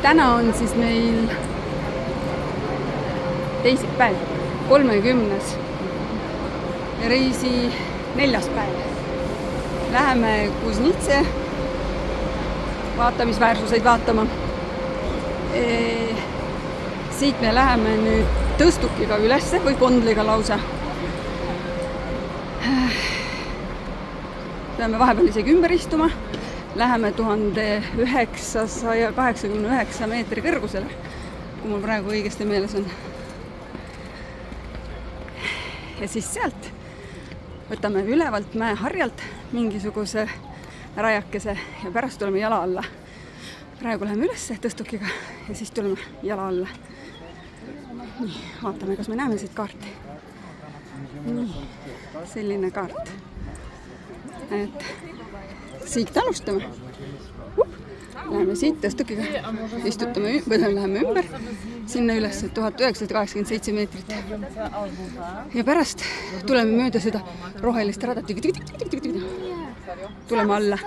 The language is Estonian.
Täna on siis meil teisipäev, 30. reisi 4. päev. Läheme Kuznitse vaatamisväärsuseid vaatama. Siit me läheme nüüd tõstukiga ülesse või kondliga lausa. Peame vahepeal isegi ümber istuma. Läheme 1989 meetri kõrgusele, kui mul praegu õigesti meeles on. Ja siis sealt võtame ülevalt mäeharjalt mingisuguse rajakese ja pärast tuleme jala alla. Praegu läheme üles tõstukiga ja siis tuleme jala alla. Nii, vaatame, kas me näeme siit kaarti. Nii, selline kaart. Et siit alustame. Läheme siit tõstukiga, istutame, läheme ümber sinna üles 1987 meetrit. Ja pärast tuleme mööda seda rohelist rada. Tuleme alla.